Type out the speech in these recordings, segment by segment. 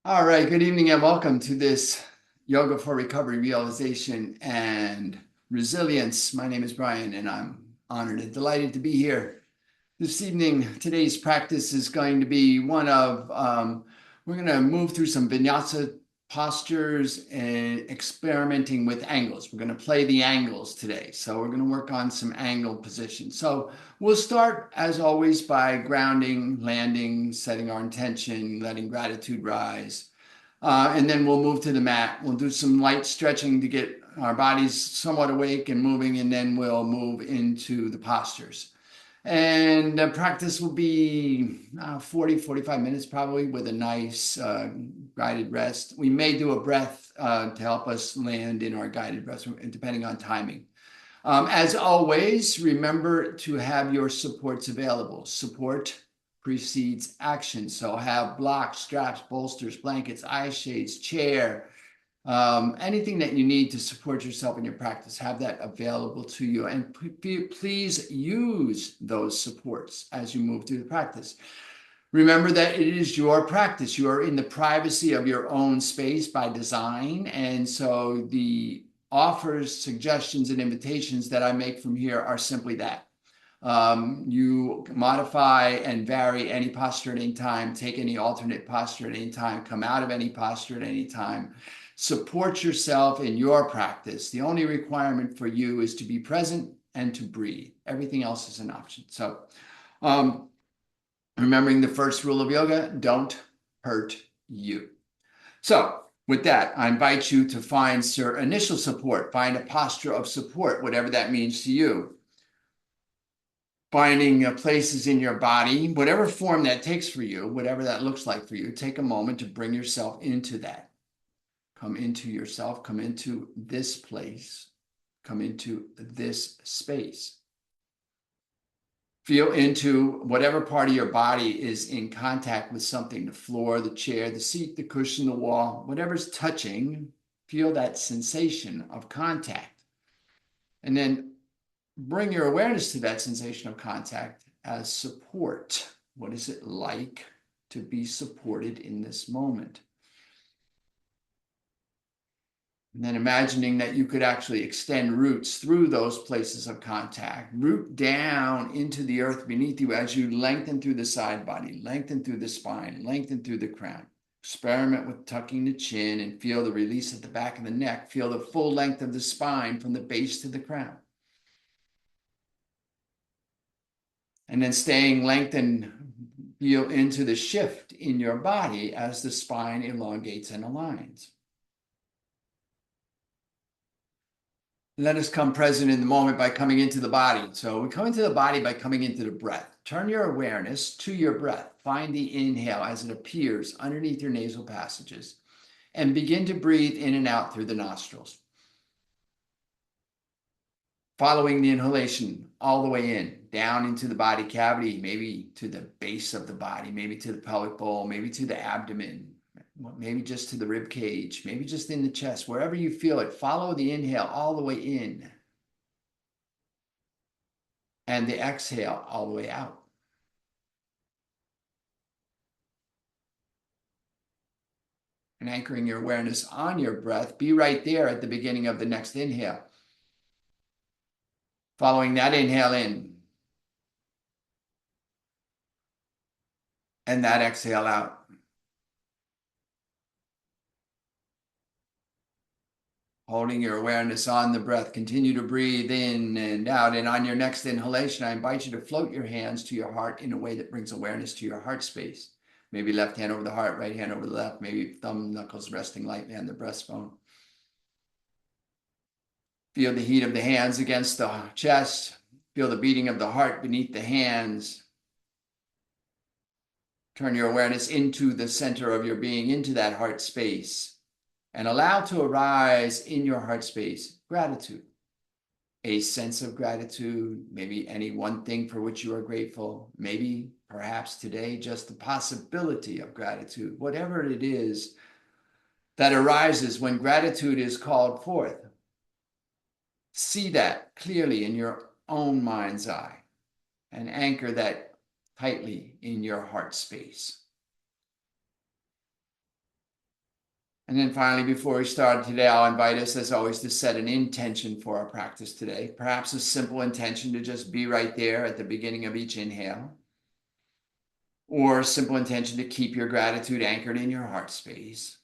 All right, good evening and welcome to this Yoga for Recovery, Realization, and Resilience. My name is Brian, and I'm honored and delighted to be here this evening. Today's practice is going to be one of, we're going to move through some vinyasa postures and experimenting with angles. We're going to play the angles today. So we're going to work on some angle positions. So we'll start, as always, by grounding, landing, setting our intention, letting gratitude rise. And then we'll move to the mat. We'll do some light stretching to get our bodies somewhat awake and moving, and then we'll move into the postures. And the practice will be 45 minutes probably with a nice guided rest. We may do a breath to help us land in our guided rest, depending on timing. As always, remember to have your supports available. Support precedes action. So have blocks, straps, bolsters, blankets, eye shades, chair, anything that you need to support yourself in your practice, have that available to you. And please use those supports as you move through the practice. Remember that it is your practice. You are in the privacy of your own space by design. And so the offers, suggestions, and invitations that I make from here are simply that. You modify and vary any posture at any time, take any alternate posture at any time, come out of any posture at any time. Support yourself in your practice. The only requirement for you is to be present and to breathe. Everything else is an option. So, remembering the first rule of yoga, don't hurt you. So with that, I invite you to find your initial support, find a posture of support, whatever that means to you. Finding places in your body, whatever form that takes for you, whatever that looks like for you, take a moment to bring yourself into that. Come into yourself, come into this place, come into this space. Feel into whatever part of your body is in contact with something, the floor, the chair, the seat, the cushion, the wall, whatever's touching, feel that sensation of contact. And then bring your awareness to that sensation of contact as support. What is it like to be supported in this moment? And then imagining that you could actually extend roots through those places of contact, root down into the earth beneath you as you lengthen through the side body, lengthen through the spine, lengthen through the crown. Experiment with tucking the chin and feel the release at the back of the neck. Feel the full length of the spine from the base to the crown. And then staying lengthened, feel into the shift in your body as the spine elongates and aligns. Let us come present in the moment by coming into the body. So we come into the body by coming into the breath. Turn your awareness to your breath. Find the inhale as it appears underneath your nasal passages and begin to breathe in and out through the nostrils. Following the inhalation all the way in, down into the body cavity, maybe to the base of the body, maybe to the pelvic bowl, maybe to the abdomen, maybe just to the rib cage, maybe just in the chest, wherever you feel it. Follow the inhale all the way in and the exhale all the way out. And anchoring your awareness on your breath, be right there at the beginning of the next inhale. Following that inhale in and that exhale out. Holding your awareness on the breath, continue to breathe in and out. And on your next inhalation, I invite you to float your hands to your heart in a way that brings awareness to your heart space. Maybe left hand over the heart, right hand over the left, maybe thumb knuckles resting lightly on the breastbone. Feel the heat of the hands against the chest. Feel the beating of the heart beneath the hands. Turn your awareness into the center of your being, into that heart space. And allow to arise in your heart space gratitude, a sense of gratitude, maybe any one thing for which you are grateful, maybe perhaps today just the possibility of gratitude, whatever it is that arises when gratitude is called forth. See that clearly in your own mind's eye and anchor that tightly in your heart space. And then finally, before we start today, I'll invite us, as always, to set an intention for our practice today. Perhaps a simple intention to just be right there at the beginning of each inhale, or a simple intention to keep your gratitude anchored in your heart space.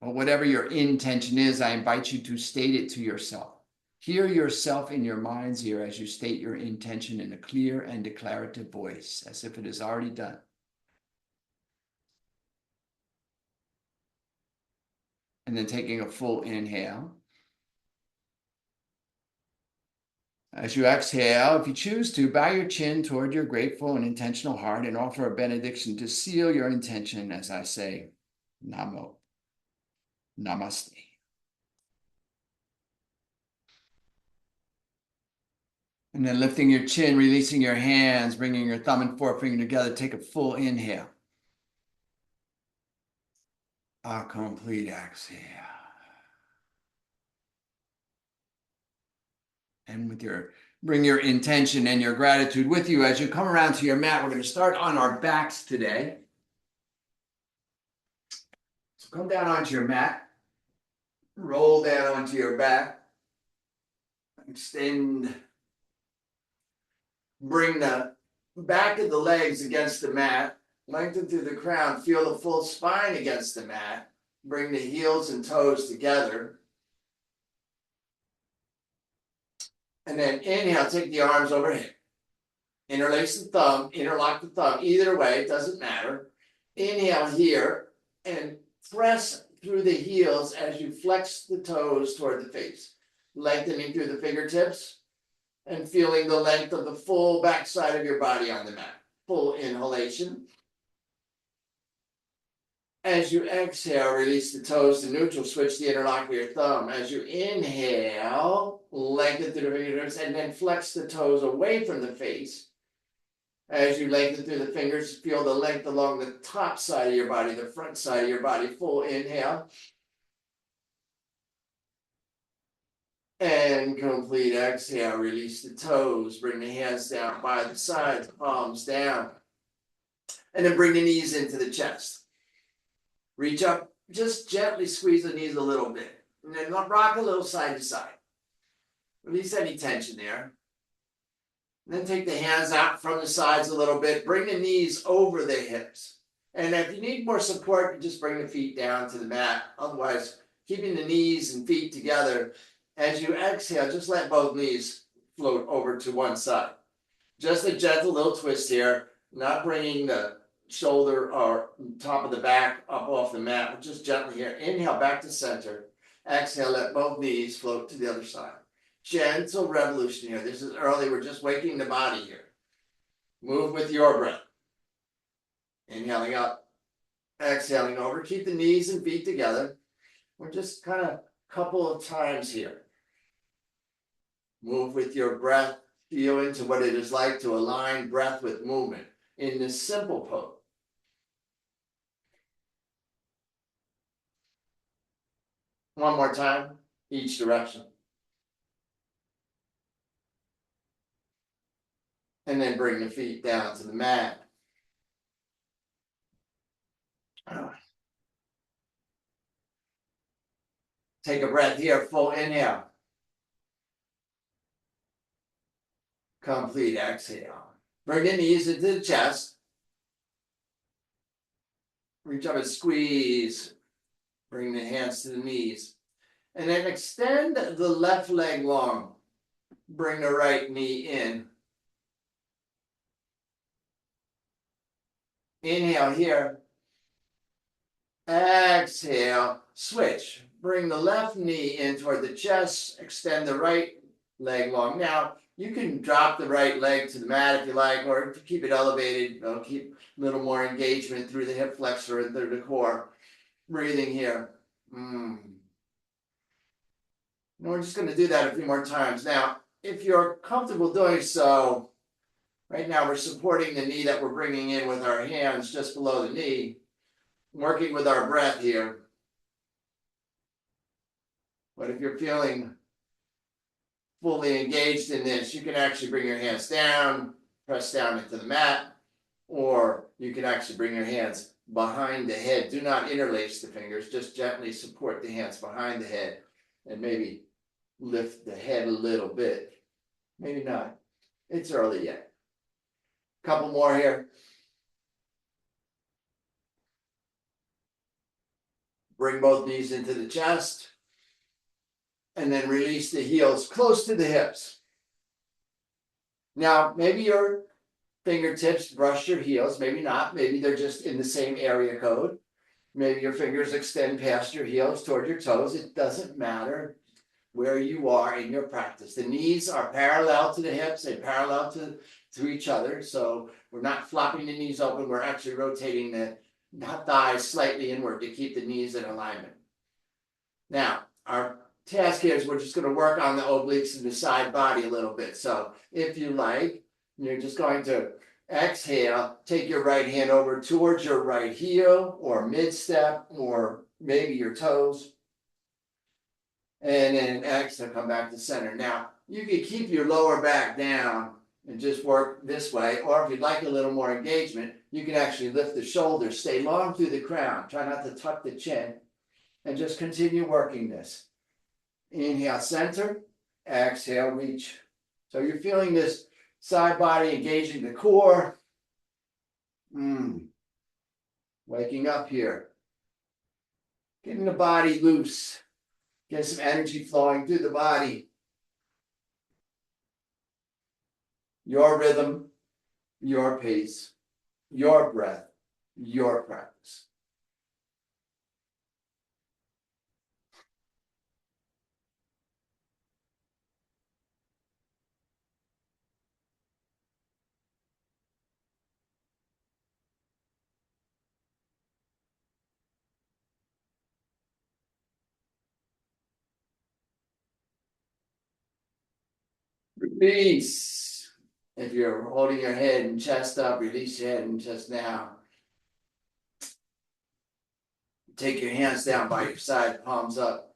But whatever your intention is, I invite you to state it to yourself. Hear yourself in your mind's ear as you state your intention in a clear and declarative voice, as if it is already done. And then taking a full inhale. As you exhale, if you choose to, bow your chin toward your grateful and intentional heart and offer a benediction to seal your intention as I say, Namo, Namaste. And then lifting your chin, releasing your hands, bringing your thumb and forefinger together, take a full inhale. A complete exhale. And bring your intention and your gratitude with you as you come around to your mat. We're going to start on our backs today. So come down onto your mat, roll down onto your back, extend, bring the back of the legs against the mat, lengthen through the crown, feel the full spine against the mat, bring the heels and toes together. And then inhale, take the arms overhead. Interlace the thumb, interlock the thumb, either way, it doesn't matter. Inhale here and press through the heels as you flex the toes toward the face, lengthening through the fingertips and feeling the length of the full backside of your body on the mat. Full inhalation. As you exhale, release the toes to neutral, switch the interlock of your thumb. As you inhale, lengthen through the fingertips and then flex the toes away from the face. As you lengthen through the fingers, feel the length along the top side of your body, the front side of your body. Full inhale. And complete exhale. Release the toes. Bring the hands down by the sides, palms down. And then bring the knees into the chest. Reach up, just gently squeeze the knees a little bit. And then rock a little side to side. Release any tension there. And then take the hands out from the sides a little bit. Bring the knees over the hips. And if you need more support, just bring the feet down to the mat. Otherwise, keeping the knees and feet together. As you exhale, just let both knees float over to one side. Just a gentle little twist here, not bringing the shoulder or top of the back up off the mat, but just gently here. Inhale back to center. Exhale, let both knees float to the other side. Gentle revolution here. This is early. We're just waking the body here. Move with your breath. Inhaling up, exhaling over. Keep the knees and feet together. We're just kind of a couple of times here. Move with your breath. Feel into what it is like to align breath with movement in this simple pose. One more time, each direction. And then bring the feet down to the mat. Take a breath here, full inhale. Complete exhale. Bring the knees into the chest. Reach up and squeeze. Bring the hands to the knees. And then extend the left leg long. Bring the right knee in. Inhale here. Exhale. Switch. Bring the left knee in toward the chest. Extend the right leg long. Now, you can drop the right leg to the mat if you like, or keep it elevated. Keep a little more engagement through the hip flexor and through the core. Breathing here. And we're just going to do that a few more times. Now, if you're comfortable doing so, right now we're supporting the knee that we're bringing in with our hands just below the knee, working with our breath here. But if you're feeling fully engaged in this, you can actually bring your hands down, press down into the mat, or you can actually bring your hands behind the head. Do not interlace the fingers, just gently support the hands behind the head and maybe lift the head a little bit. Maybe not. It's early yet. Couple more here. Bring both knees into the chest and then release the heels close to the hips. Now, maybe your fingertips brush your heels, maybe not. Maybe they're just in the same area code. Maybe your fingers extend past your heels toward your toes. It doesn't matter where you are in your practice. The knees are parallel to the hips, they're parallel to each other. So we're not flopping the knees open, we're actually rotating the thighs slightly inward to keep the knees in alignment. Now, our task here is we're just going to work on the obliques and the side body a little bit. So if you like, you're just going to exhale, take your right hand over towards your right heel or mid-step or maybe your toes. And then exhale, come back to center. Now, you can keep your lower back down and just work this way. Or if you'd like a little more engagement, you can actually lift the shoulders, stay long through the crown. Try not to tuck the chin and just continue working this. Inhale, center. Exhale, reach. So you're feeling this side body engaging the core. Waking up here. Getting the body loose. Get some energy flowing through the body. Your rhythm, your pace, your breath, your practice. Release. If you're holding your head and chest up, release your head and chest down. Take your hands down by your side, palms up.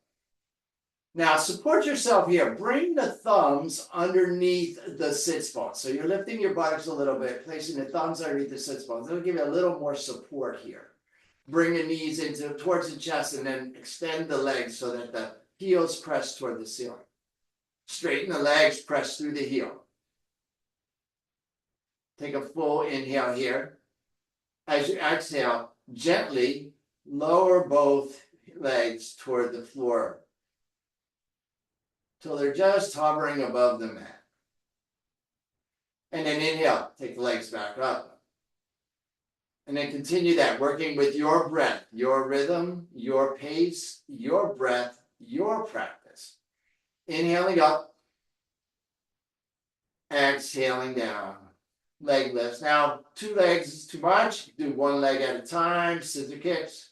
Now support yourself here. Bring the thumbs underneath the sits bones. So you're lifting your buttocks a little bit, placing the thumbs underneath the sits bones. It'll give you a little more support here. Bring the knees towards the chest and then extend the legs so that the heels press toward the ceiling. Straighten the legs, press through the heel. Take a full inhale here. As you exhale, gently lower both legs toward the floor till they're just hovering above the mat. And then inhale, take the legs back up. And then continue that, working with your breath, your rhythm, your pace, your breath, your practice. Inhaling up, exhaling down. Leg lifts. Now, 2 legs is too much. Do 1 leg at a time, scissor kicks.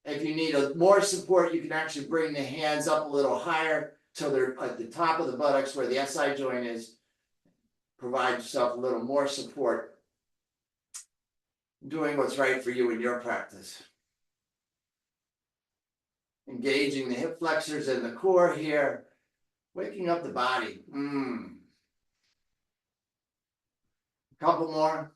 If you need more support, you can actually bring the hands up a little higher till they're at the top of the buttocks where the SI joint is. Provide yourself a little more support. Doing what's right for you in your practice. Engaging the hip flexors and the core here. Waking up the body. Couple more.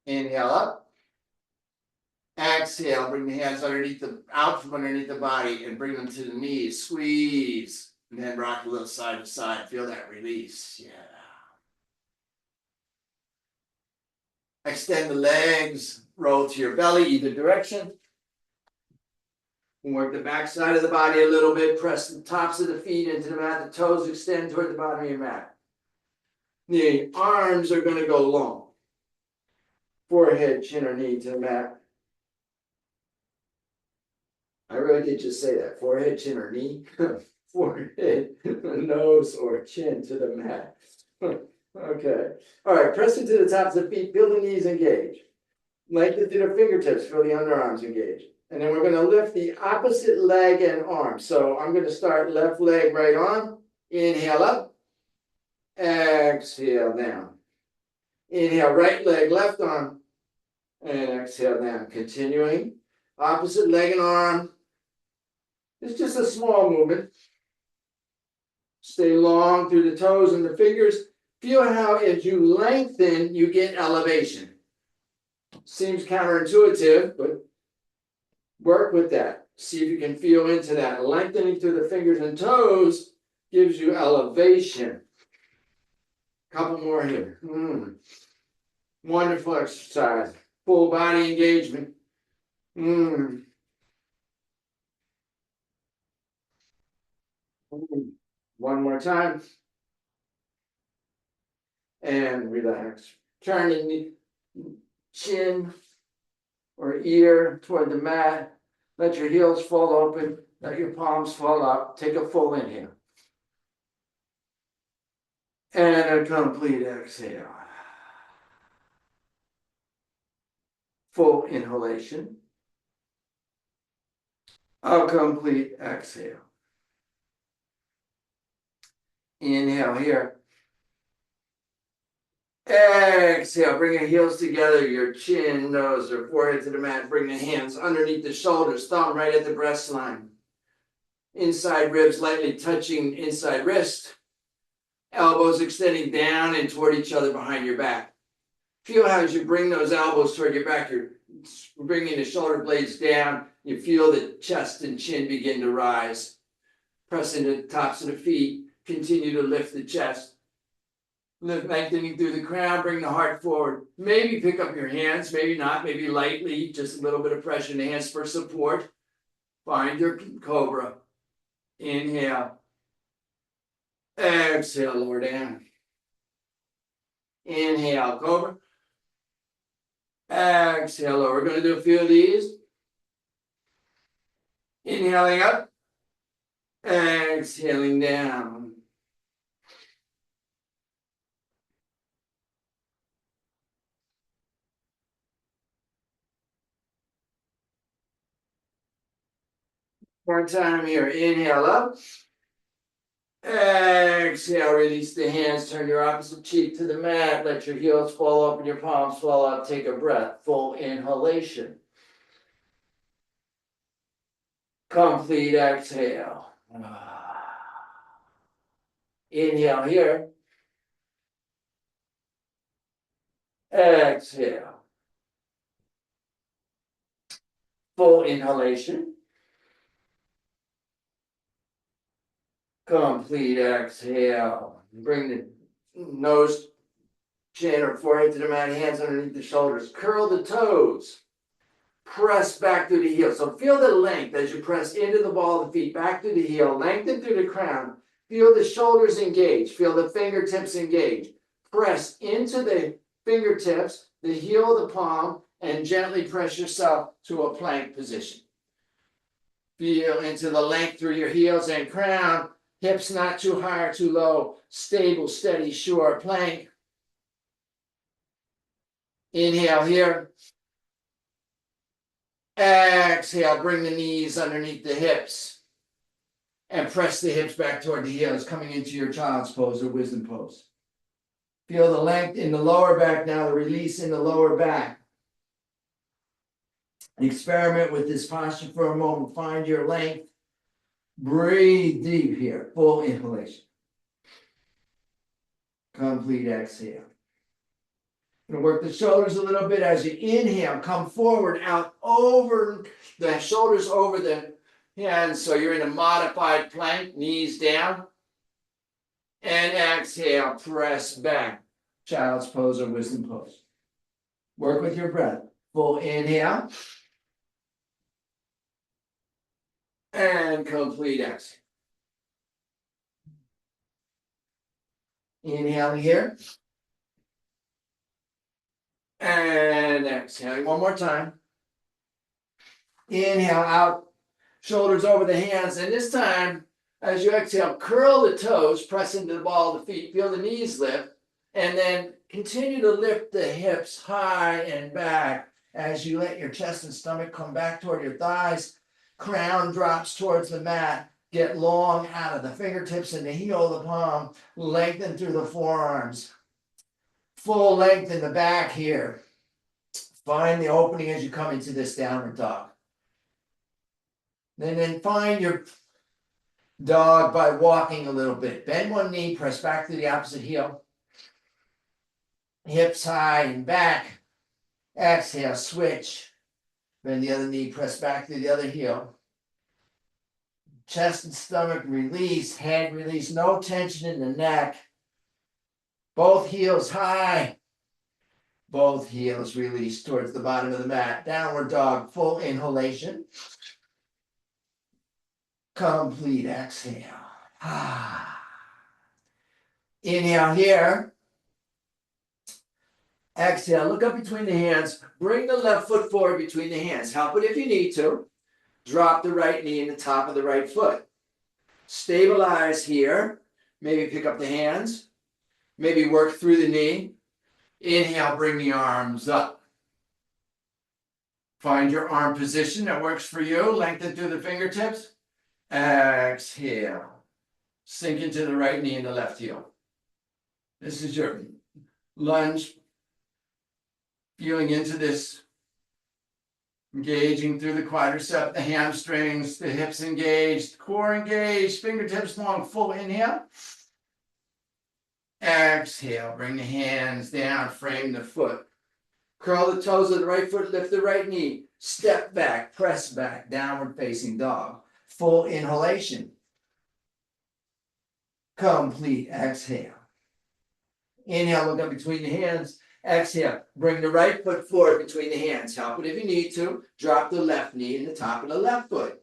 Inhale up. Exhale, bring the hands out from underneath the body and bring them to the knees. Squeeze. And then rock a little side to side. Feel that release. Yeah. Extend the legs. Roll to your belly, either direction. Work the back side of the body a little bit. Press the tops of the feet into the mat. The toes extend toward the bottom of your mat. The arms are going to go long. Forehead, chin, or knee to the mat. I really did just say that. Forehead, chin, or knee. Forehead, nose, or chin to the mat. Okay. All right. Press into the tops of the feet. Feel the knees engage. Lengthen through the fingertips. Feel the underarms engage. And then we're going to lift the opposite leg and arm. So I'm going to start left leg, right arm. Inhale up. Exhale down. Inhale, right leg, left arm. And exhale down. Continuing. Opposite leg and arm. It's just a small movement. Stay long through the toes and the fingers. Feel how as you lengthen, you get elevation. Seems counterintuitive, but work with that. See if you can feel into that. Lengthening through the fingers and toes gives you elevation. Couple more here. Wonderful exercise. Full body engagement. One more time. And relax. Turn the chin or ear toward the mat. Let your heels fall open. Let your palms fall up. Take a full inhale. And a complete exhale. Full inhalation. A complete exhale. Inhale here. Exhale. Bring your heels together, your chin, nose, or forehead to the mat. Bring the hands underneath the shoulders, thumb right at the breast line. Inside ribs lightly touching inside wrist. Elbows extending down and toward each other behind your back. Feel how as you bring those elbows toward your back, you're bringing the shoulder blades down. You feel the chest and chin begin to rise. Press into the tops of the feet. Continue to lift the chest. Lengthening through the crown, bring the heart forward. Maybe pick up your hands, maybe not, maybe lightly, just a little bit of pressure in the hands for support. Find your cobra. Inhale. Exhale, lower down. Inhale, cobra. Exhale, lower. We're going to do a few of these. Inhaling up. Exhaling down. One time here. Inhale up. Exhale, release the hands. Turn your opposite cheek to the mat. Let your heels fall open, your palms fall out. Take a breath. Full inhalation. Complete exhale. Inhale here. Exhale. Full inhalation. Complete exhale. Bring the nose, chin, or forehead to the mat, hands underneath the shoulders. Curl the toes. Press back through the heel. So feel the length as you press into the ball of the feet, back through the heel, lengthen through the crown. Feel the shoulders engage. Feel the fingertips engage. Press into the fingertips, the heel of the palm, and gently press yourself to a plank position. Feel into the length through your heels and crown. Hips not too high or too low. Stable, steady, sure plank. Inhale here. Exhale, bring the knees underneath the hips. And press the hips back toward the heels, coming into your child's pose or wisdom pose. Feel the length in the lower back now, the release in the lower back. Experiment with this posture for a moment. Find your length. Breathe deep here. Full inhalation. Complete exhale. Going to work the shoulders a little bit as you inhale. Come forward, out over the shoulders, over the hands. So you're in a modified plank, knees down. And exhale, press back. Child's pose or wisdom pose. Work with your breath. Full inhale. And complete exhale. Inhaling here. And exhaling one more time. Inhale out, shoulders over the hands. And this time, as you exhale, curl the toes, press into the ball of the feet. Feel the knees lift. And then continue to lift the hips high and back as you let your chest and stomach come back toward your thighs. Crown drops towards the mat. Get long out of the fingertips and the heel of the palm. Lengthen through the forearms. Full length in the back here. Find the opening as you come into this downward dog. Then find your dog by walking a little bit. Bend one knee, press back to the opposite heel. Hips high and back. Exhale, switch. Bend the other knee, press back to the other heel. Chest and stomach release, head release, no tension in the neck. Both heels high. Both heels release towards the bottom of the mat. Downward dog, full inhalation. Complete exhale. Inhale here. Exhale, look up between the hands. Bring the left foot forward between the hands. Help it if you need to. Drop the right knee in the top of the right foot. Stabilize here. Maybe pick up the hands. Maybe work through the knee. Inhale, bring the arms up. Find your arm position that works for you. Lengthen through the fingertips. Exhale. Sink into the right knee and the left heel. This is your lunge. Feeling into this. Engaging through the quadricep, the hamstrings, the hips engaged, core engaged, fingertips long, full inhale. Exhale, bring the hands down, frame the foot. Curl the toes of the right foot, lift the right knee. Step back, press back, downward facing dog. Full inhalation. Complete exhale. Inhale, look up between the hands. Exhale, bring the right foot forward between the hands. Help it if you need to. Drop the left knee in the top of the left foot.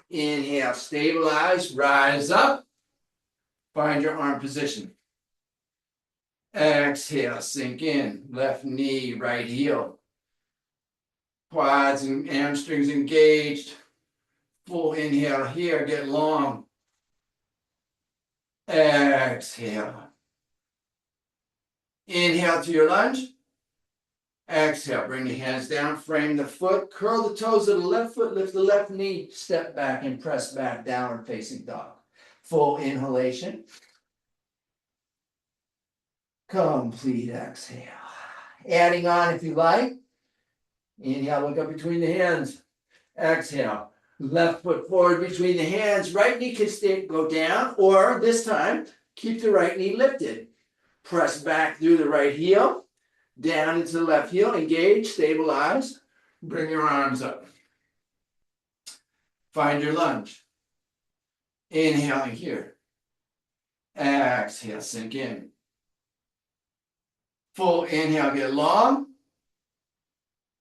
Inhale, stabilize, rise up. Find your arm position. Exhale, sink in. Left knee, right heel. Quads and hamstrings engaged. Full inhale here, get long. Exhale. Inhale to your lunge. Exhale, bring the hands down, frame the foot, curl the toes of the left foot, lift the left knee, step back and press back, downward facing dog. Full inhalation. Complete exhale. Adding on if you like. Inhale, look up between the hands. Exhale, left foot forward between the hands. Right knee can go down, or this time, keep the right knee lifted. Press back through the right heel, down into the left heel, engage, stabilize, bring your arms up. Find your lunge. Inhaling here. Exhale, sink in. Full inhale, get long.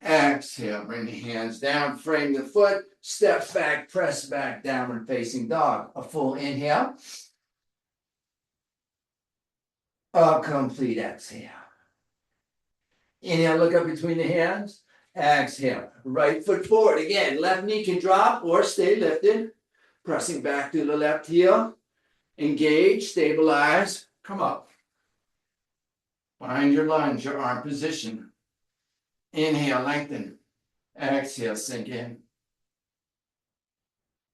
Exhale, bring the hands down, frame the foot, step back, press back, downward facing dog. A full inhale. A complete exhale. Inhale, look up between the hands. Exhale, right foot forward. Again, left knee can drop or stay lifted. Pressing back through the left heel. Engage, stabilize, come up. Find your lunge, your arm position. Inhale, lengthen. Exhale, sink in.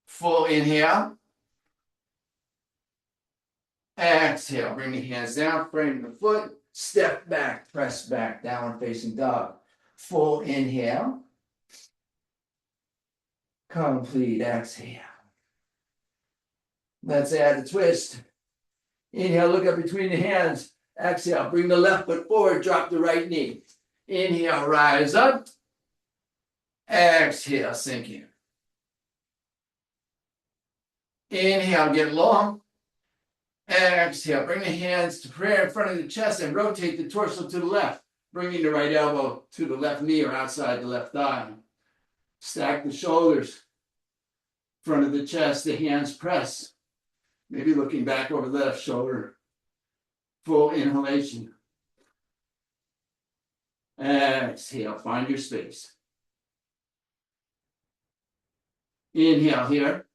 Full inhale. Exhale, bring the hands down, frame the foot, step back, press back, downward facing dog. Full inhale. Complete exhale. Let's add a twist. Inhale, look up between the hands. Exhale, bring the left foot forward, drop the right knee. Inhale, rise up. Exhale, sink in. Inhale, get long. Exhale, bring the hands to prayer in front of the chest and rotate the torso to the left, bringing the right elbow to the left knee or outside the left thigh. Stack the shoulders, front of the chest, the hands press, maybe looking back over the left shoulder. Full inhalation. Exhale, find your space. Inhale here.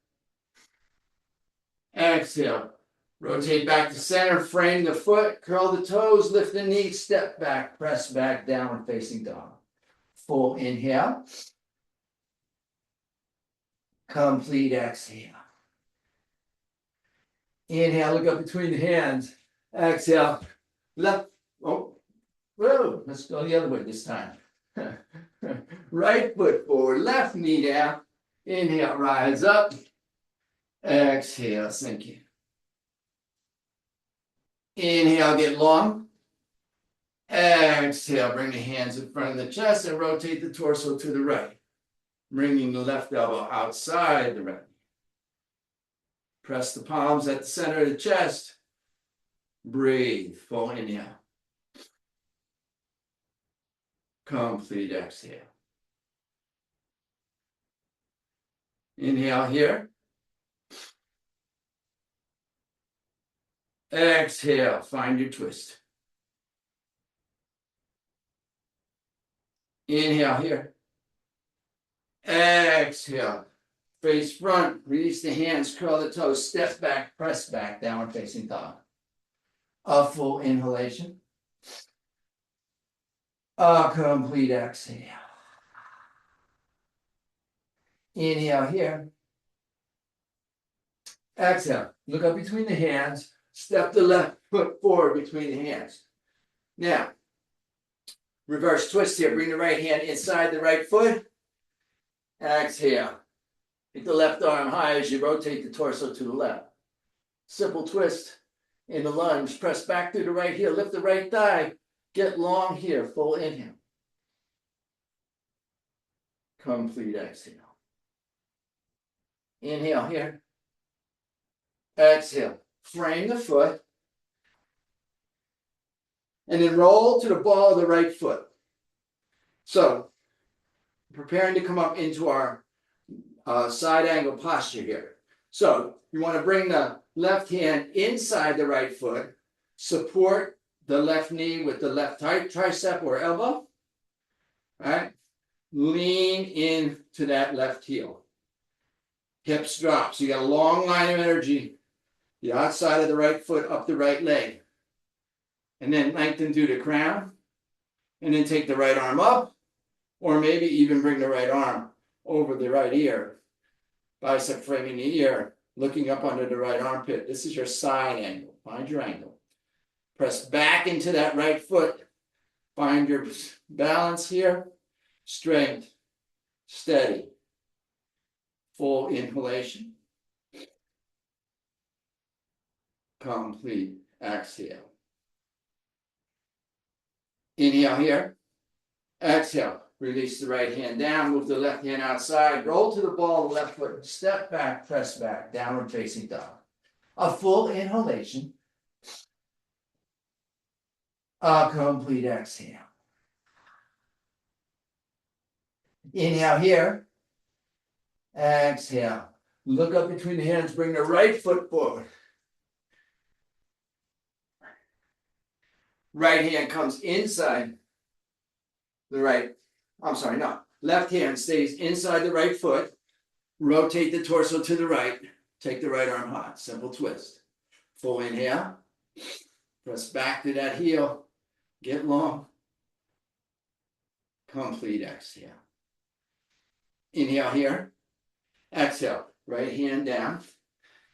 Exhale. Rotate back to center, frame the foot, curl the toes, lift the knees, step back, press back, downward facing dog. Full inhale. Complete exhale. Inhale, look up between the hands. Exhale, left, whoa, let's go the other way this time. Right foot forward, left knee down. Inhale, rise up. Exhale, sink in. Inhale, get long. Exhale, bring the hands in front of the chest and rotate the torso to the right. Bringing the left elbow outside the right. Press the palms at the center of the chest. Breathe, full inhale. Complete exhale. Inhale here. Exhale, find your twist. Inhale here. Exhale. Face front, release the hands, curl the toes, step back, press back, downward facing dog. A full inhalation. A complete exhale. Inhale here. Exhale. Look up between the hands. Step the left foot forward between the hands. Now, reverse twist here. Bring the right hand inside the right foot. Exhale. Get the left arm high as you rotate the torso to the left. Simple twist in the lunge. Press back through the right heel. Lift the right thigh. Get long here. Full inhale. Complete exhale. Inhale here. Exhale. Frame the foot. And then roll to the ball of the right foot. So, preparing to come up into our side angle posture here. So, you want to bring the left hand inside the right foot. Support the left knee with the left tricep or elbow. All right? Lean into that left heel. Hips drop. So you got a long line of energy. The outside of the right foot up the right leg. And then lengthen through the crown. And then take the right arm up. Or maybe even bring the right arm over the right ear. Bicep framing the ear. Looking up under the right armpit. This is your side angle. Find your angle. Press back into that right foot. Find your balance here. Strength. Steady. Full inhalation. Complete exhale. Inhale here. Exhale. Release the right hand down. Move the left hand outside. Roll to the ball of the left foot. Step back. Press back. Downward facing dog. A full inhalation. A complete exhale. Inhale here. Exhale. Look up between the hands. Bring the right foot forward. Right hand comes inside the right. Left hand stays inside the right foot. Rotate the torso to the right. Take the right arm high. Simple twist. Full inhale. Press back to that heel. Get long. Complete exhale. Inhale here. Exhale. Right hand down.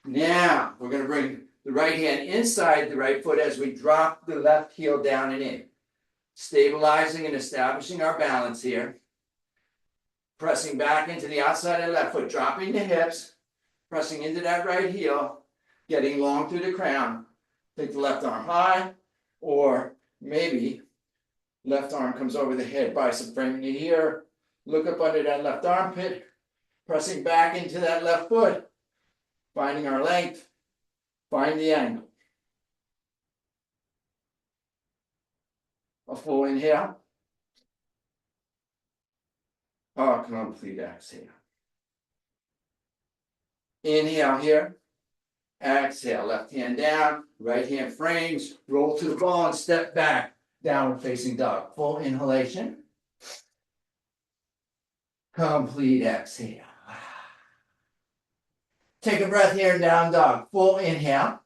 Now we're going to bring the right hand inside the right foot as we drop the left heel down and in. Stabilizing and establishing our balance here. Pressing back into the outside of the left foot. Dropping the hips. Pressing into that right heel. Getting long through the crown. Take the left arm high. Or maybe left arm comes over the head. Bicep framing the ear. Look up under that left armpit. Pressing back into that left foot. Finding our length. Find the angle. A full inhale. A complete exhale. Inhale here. Exhale. Left hand down. Right hand frames. Roll to the ball and step back. Downward facing dog. Full inhalation. Complete exhale. Take a breath here in down dog. Full inhale.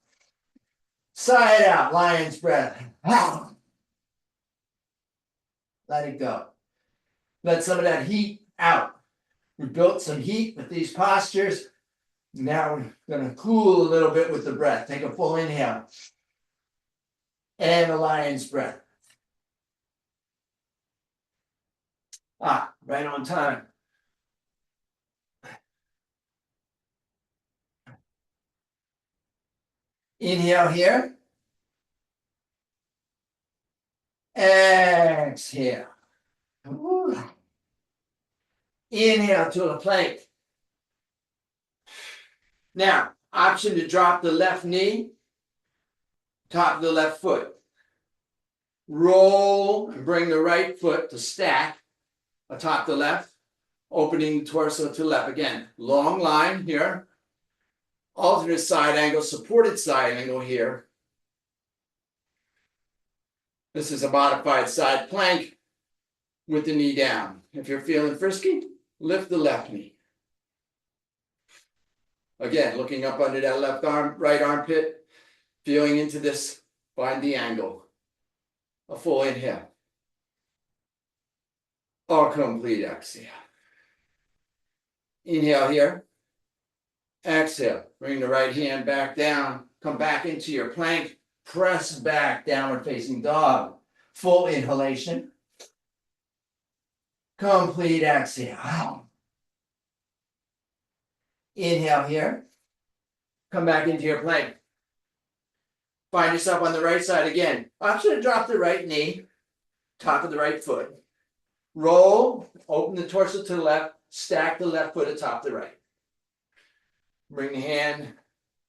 Sigh it out. Lion's breath. Let it go. Let some of that heat out. We built some heat with these postures. Now we're going to cool a little bit with the breath. Take a full inhale. And the lion's breath. Right on time. Inhale here. Exhale. Ooh. Inhale to a plank. Now, option to drop the left knee, top of the left foot. Roll and bring the right foot to stack atop the left, opening the torso to left. Again, long line here. Alternate side angle, supported side angle here. This is a modified side plank with the knee down. If you're feeling frisky, lift the left knee. Again, looking up under that left arm, right armpit, feeling into this, find the angle. A full inhale. Or complete exhale. Inhale here. Exhale. Bring the right hand back down. Come back into your plank. Press back, downward facing dog. Full inhalation. Complete exhale. Inhale here. Come back into your plank. Find yourself on the right side again. Option to drop the right knee, top of the right foot. Roll, open the torso to the left, stack the left foot atop the right. Bring the hand,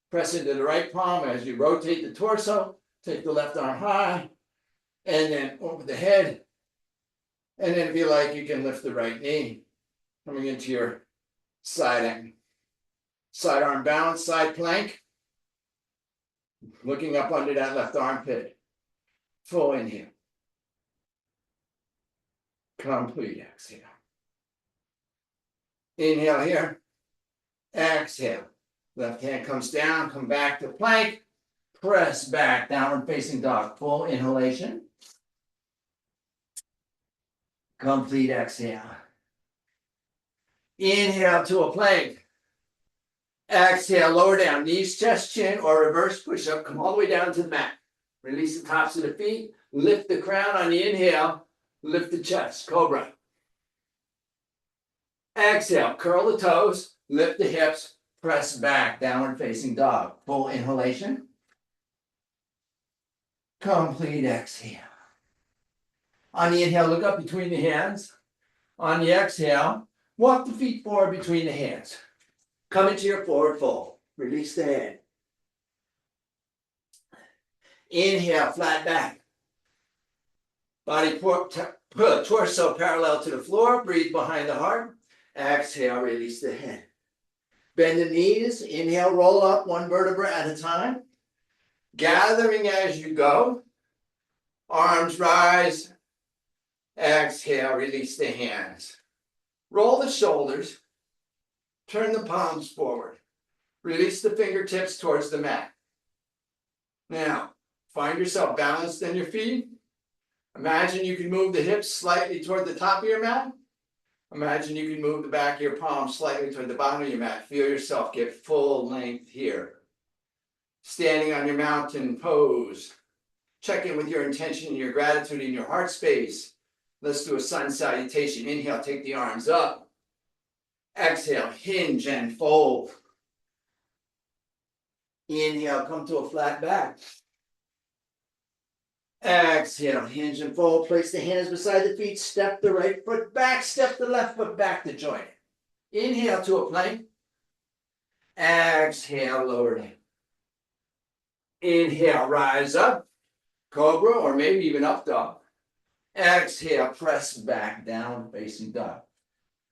press into the right palm as you rotate the torso. Take the left arm high, and then over the head. And then if you like, you can lift the right knee, coming into your side angle. Side arm balance, side plank. Looking up under that left armpit. Full inhale. Complete exhale. Inhale here. Exhale. Left hand comes down, come back to plank. Press back, downward facing dog. Full inhalation. Complete exhale. Inhale to a plank. Exhale, lower down, knees, chest, chin, or reverse push-up. Come all the way down to the mat. Release the tops of the feet. Lift the crown on the inhale. Lift the chest, cobra. Exhale, curl the toes. Lift the hips. Press back, downward facing dog. Full inhalation. Complete exhale. On the inhale, look up between the hands. On the exhale, walk the feet forward between the hands. Come into your forward fold. Release the head. Inhale, flat back. Body torso parallel to the floor. Breathe behind the heart. Exhale, release the head. Bend the knees. Inhale, roll up one vertebra at a time. Gathering as you go. Arms rise. Exhale, release the hands. Roll the shoulders. Turn the palms forward. Release the fingertips towards the mat. Now, find yourself balanced on your feet. Imagine you can move the hips slightly toward the top of your mat. Imagine you can move the back of your palm slightly toward the bottom of your mat. Feel yourself get full length here. Standing on your mountain pose. Check in with your intention and your gratitude in your heart space. Let's do a sun salutation. Inhale, take the arms up. Exhale, hinge and fold. Inhale, come to a flat back. Exhale, hinge and fold. Place the hands beside the feet. Step the right foot back. Step the left foot back to join it. Inhale to a plank. Exhale, lower down. Inhale, rise up. Cobra or maybe even up dog. Exhale, press back down facing dog.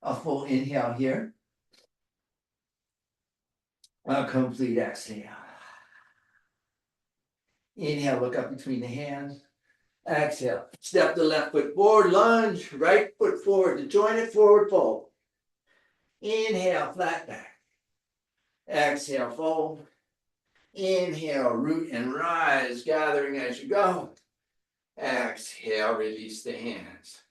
A full inhale here. A complete exhale. Inhale, look up between the hands. Exhale, step the left foot forward, lunge, right foot forward to join it, forward fold. Inhale, flat back. Exhale, fold. Inhale, root and rise, gathering as you go. Exhale, release the hands.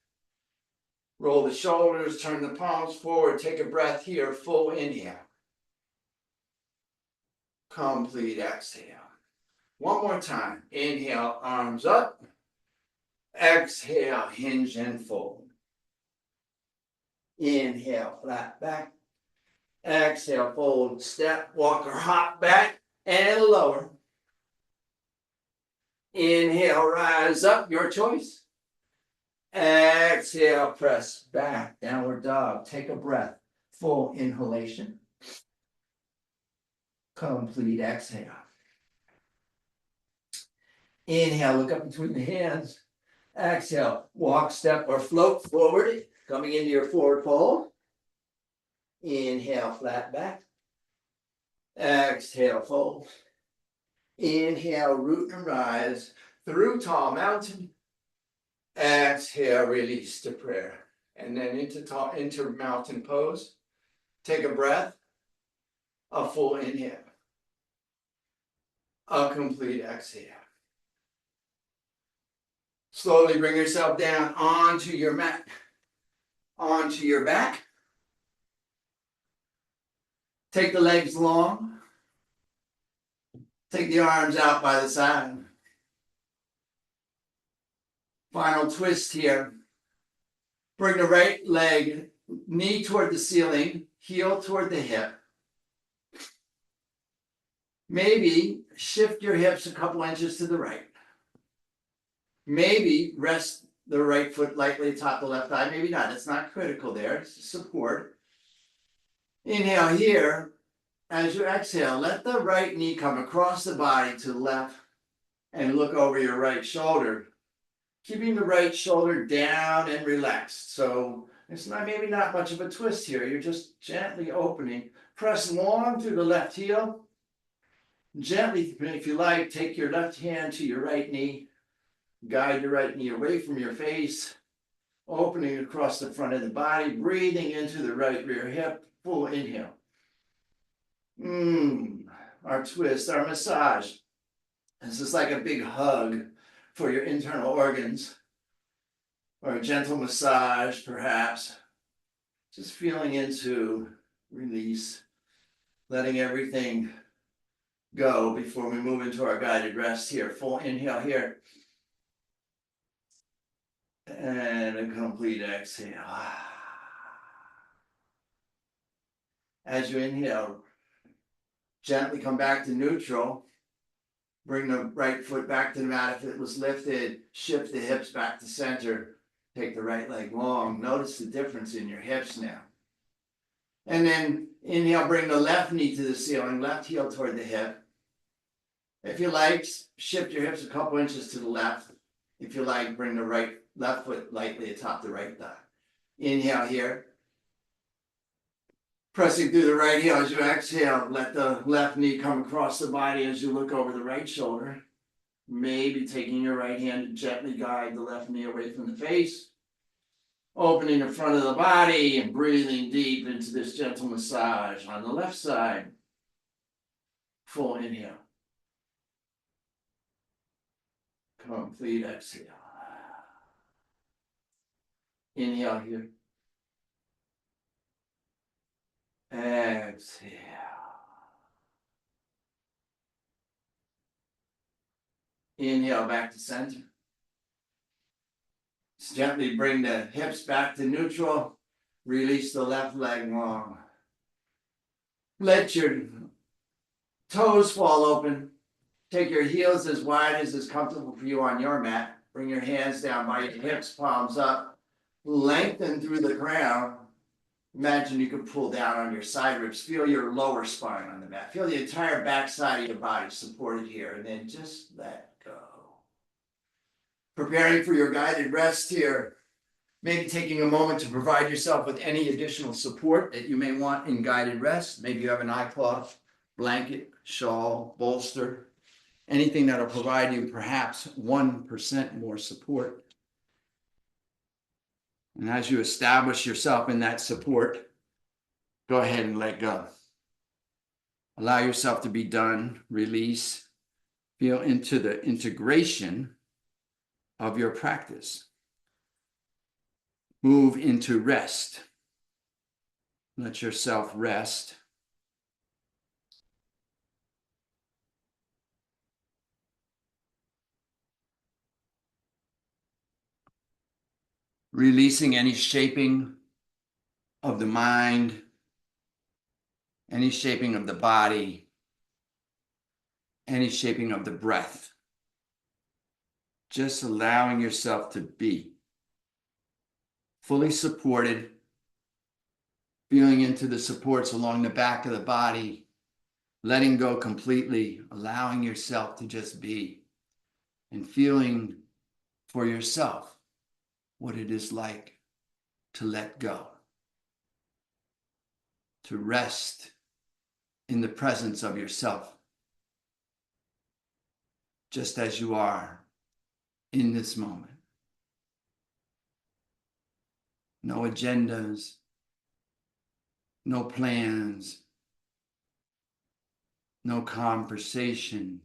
Roll the shoulders, turn the palms forward, take a breath here, full inhale. Complete exhale. One more time. Inhale, arms up. Exhale, hinge and fold. Inhale, flat back. Exhale, fold, step, walk or hop back and lower. Inhale, rise up, your choice. Exhale, press back, downward dog. Take a breath. Full inhalation. Complete exhale. Inhale, look up between the hands. Exhale, walk, step, or float forward, coming into your forward fold. Inhale, flat back. Exhale, fold. Inhale, root and rise through tall mountain. Exhale, release to prayer. And then into mountain pose. Take a breath. A full inhale. A complete exhale. Slowly bring yourself down onto your mat, onto your back. Take the legs long. Take the arms out by the side. Final twist here. Bring the right leg, knee toward the ceiling, heel toward the hip. Maybe shift your hips a couple inches to the right. Maybe rest the right foot lightly atop the left thigh. Maybe not. It's not critical there. It's support. Inhale here. As you exhale, let the right knee come across the body to the left and look over your right shoulder. Keeping the right shoulder down and relaxed. So it's maybe not much of a twist here. You're just gently opening. Press long through the left heel. Gently, if you like, take your left hand to your right knee. Guide your right knee away from your face. Opening across the front of the body. Breathing into the right rear hip. Full inhale. Our twist, our massage. This is like a big hug for your internal organs. Or a gentle massage, perhaps. Just feeling into release. Letting everything go before we move into our guided rest here. Full inhale here. And a complete exhale. As you inhale, gently come back to neutral. Bring the right foot back to the mat if it was lifted. Shift the hips back to center. Take the right leg long. Notice the difference in your hips now. And then inhale, bring the left knee to the ceiling, left heel toward the hip. If you like, shift your hips a couple inches to the left. If you like, bring the left foot lightly atop the right thigh. Inhale here. Pressing through the right heel as you exhale, let the left knee come across the body as you look over the right shoulder. Maybe taking your right hand to gently guide the left knee away from the face. Opening the front of the body and breathing deep into this gentle massage on the left side. Full inhale. Complete exhale. Inhale here. Exhale. Inhale back to center. Just gently bring the hips back to neutral. Release the left leg long. Let your toes fall open. Take your heels as wide as is comfortable for you on your mat. Bring your hands down by your hips, palms up. Lengthen through the crown. Imagine you could pull down on your side ribs. Feel your lower spine on the mat. Feel the entire back side of your body supported here. And then just let go. Preparing for your guided rest here. Maybe taking a moment to provide yourself with any additional support that you may want in guided rest. Maybe you have an eye cloth, blanket, shawl, bolster. Anything that'll provide you perhaps 1% more support. And as you establish yourself in that support, go ahead and let go. Allow yourself to be done, release, feel into the integration of your practice. Move into rest. Let yourself rest. Releasing any shaping of the mind, any shaping of the body, any shaping of the breath. just allowing yourself to be fully supported, feeling into the supports along the back of the body, letting go completely, allowing yourself to just be, and feeling for yourself what it is like to let go, to rest in the presence of yourself, just as you are in this moment. No agendas, no plans, no conversation.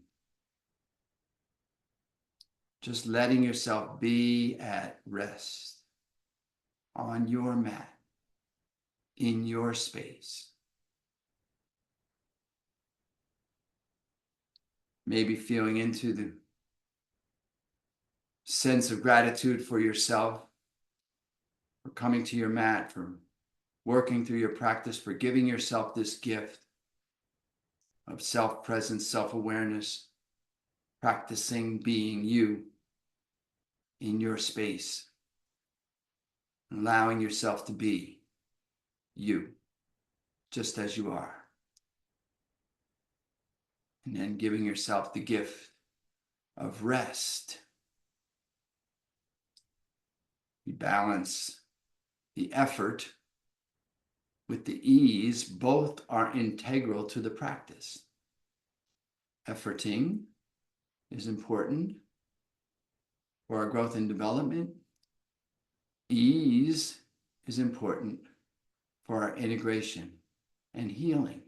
Just letting yourself be at rest on your mat, in your space. Maybe feeling into the sense of gratitude for yourself, for coming to your mat, for working through your practice, for giving yourself this gift of self-presence, self-awareness, practicing being you in your space, allowing yourself to be you, just as you are. And then giving yourself the gift of rest. You balance the effort with the ease. Both are integral to the practice. Efforting is important for our growth and development. Ease is important for our integration and healing.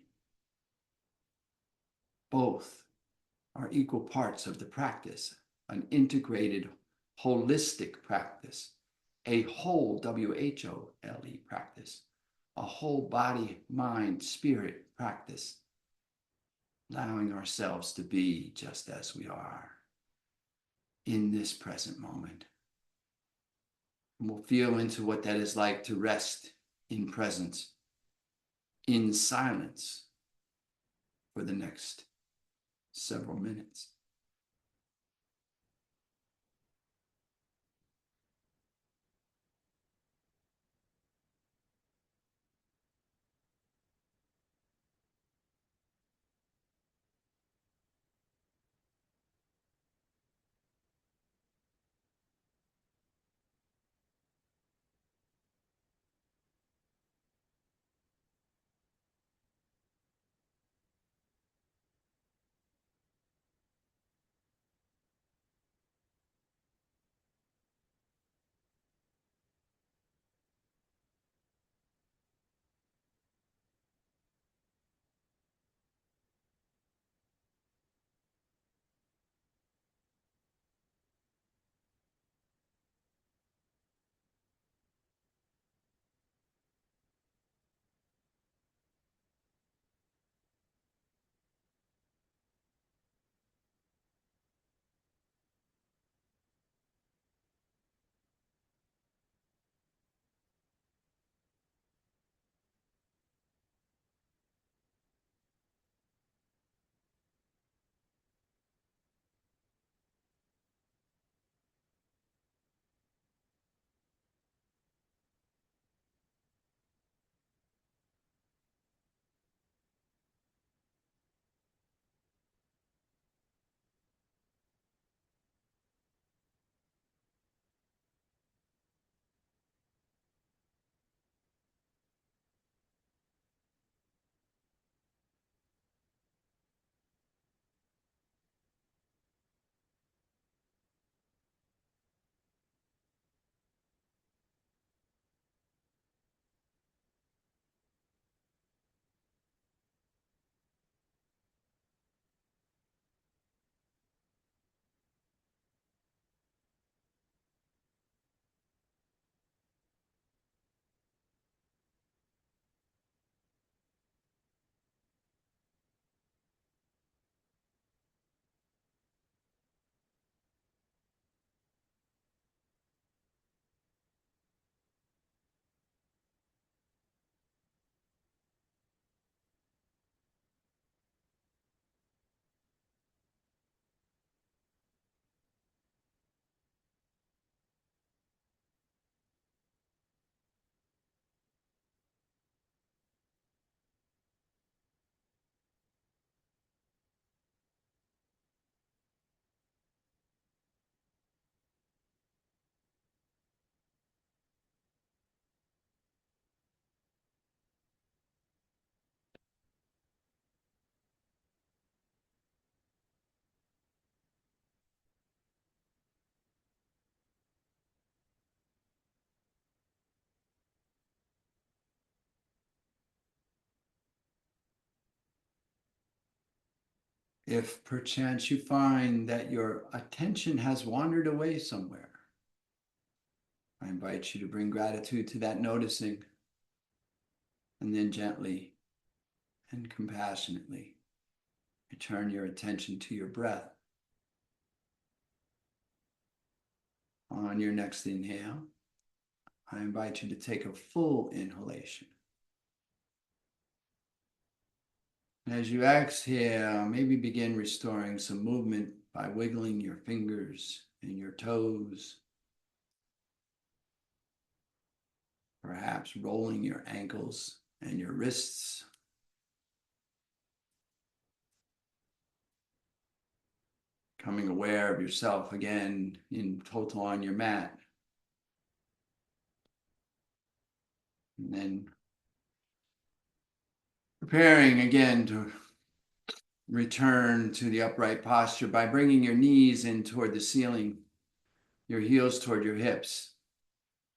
Both are equal parts of the practice, an integrated, holistic practice, a whole, W-H-O-L-E practice, a whole body, mind, spirit practice, allowing ourselves to be just as we are in this present moment. And we'll feel into what that is like to rest in presence, in silence for the next several minutes. If perchance you find that your attention has wandered away somewhere, I invite you to bring gratitude to that noticing, and then gently and compassionately return your attention to your breath. On your next inhale, I invite you to take a full inhalation. And as you exhale, maybe begin restoring some movement by wiggling your fingers and your toes, perhaps rolling your ankles and your wrists. Becoming aware of yourself again in total on your mat. And then preparing again to return to the upright posture by bringing your knees in toward the ceiling, your heels toward your hips,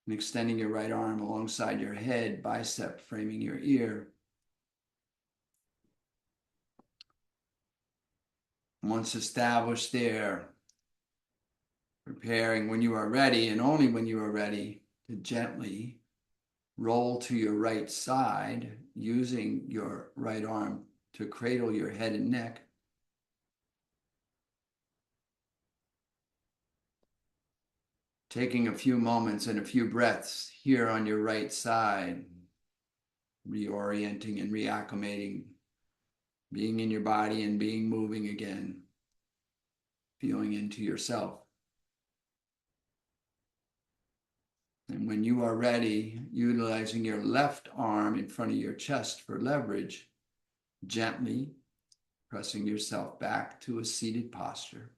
and extending your right arm alongside your head, bicep framing your ear. Once established there, preparing when you are ready, and only when you are ready, to gently roll to your right side, using your right arm to cradle your head and neck. Taking a few moments and a few breaths here on your right side, reorienting and reacclimating, being in your body and being moving again, feeling into yourself. And when you are ready, utilizing your left arm in front of your chest for leverage, gently pressing yourself back to a seated posture.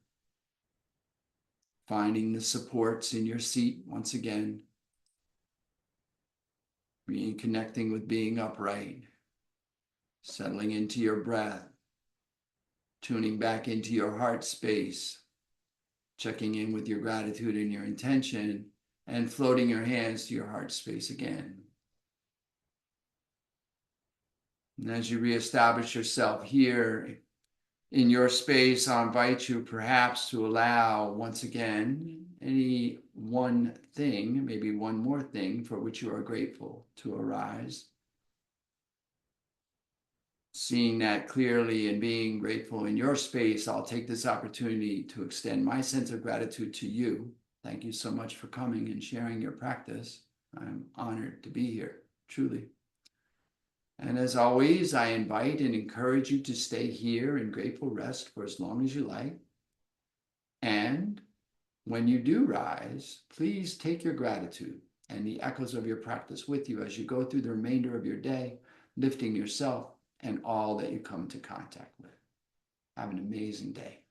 Finding the supports in your seat once again. Reconnecting with being upright. Settling into your breath. Tuning back into your heart space. Checking in with your gratitude and your intention. And floating your hands to your heart space again. And as you reestablish yourself here in your space, I'll invite you perhaps to allow once again any one thing, maybe one more thing for which you are grateful to arise. Seeing that clearly and being grateful in your space, I'll take this opportunity to extend my sense of gratitude to you. Thank you so much for coming and sharing your practice. I'm honored to be here, truly. And as always, I invite and encourage you to stay here in grateful rest for as long as you like. And when you do rise, please take your gratitude and the echoes of your practice with you as you go through the remainder of your day, lifting yourself and all that you come into contact with. Have an amazing day.